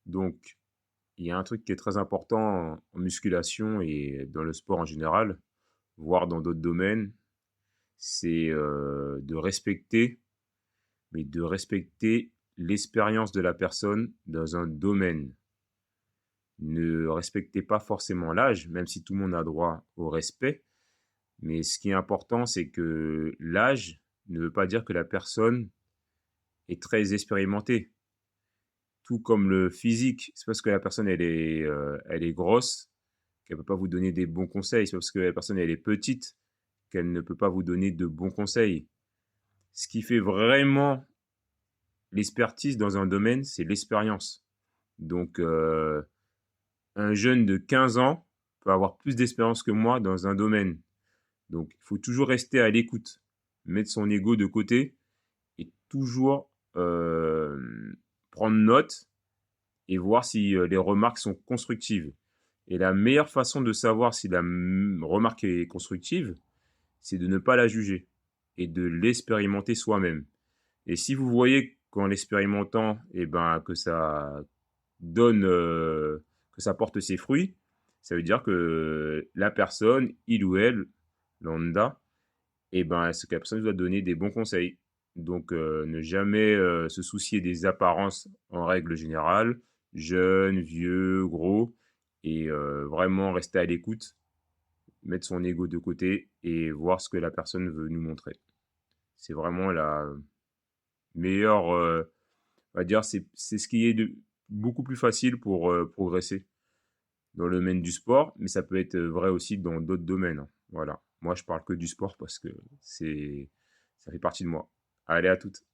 Donc, il y a un truc qui est très important en musculation et dans le sport en général, voire dans d'autres domaines, c'est de respecter l'expérience de la personne dans un domaine. Ne respectez pas forcément l'âge, même si tout le monde a droit au respect. Mais ce qui est important, c'est que l'âge ne veut pas dire que la personne est très expérimentée. Tout comme le physique, c'est parce que la personne elle est grosse qu'elle peut pas vous donner des bons conseils. C'est parce que la personne elle est petite qu'elle ne peut pas vous donner de bons conseils. Ce qui fait vraiment l'expertise dans un domaine, c'est l'expérience. Donc, un jeune de 15 ans peut avoir plus d'expérience que moi dans un domaine. Donc, il faut toujours rester à l'écoute, mettre son ego de côté et toujours prendre note et voir si les remarques sont constructives. Et la meilleure façon de savoir si la remarque est constructive, c'est de ne pas la juger et de l'expérimenter soi-même. Et si vous voyez qu'en l'expérimentant, eh ben, que ça donne, que ça porte ses fruits, ça veut dire que la personne, il ou elle, lambda, eh ben, cette personne doit donner des bons conseils. Donc, ne jamais se soucier des apparences en règle générale, jeune, vieux, gros, et vraiment rester à l'écoute, mettre son ego de côté et voir ce que la personne veut nous montrer. C'est vraiment la meilleure, on va dire, c'est ce qui est beaucoup plus facile pour progresser dans le domaine du sport, mais ça peut être vrai aussi dans d'autres domaines, hein. Voilà. Moi, je parle que du sport parce que ça fait partie de moi. Allez, à toutes.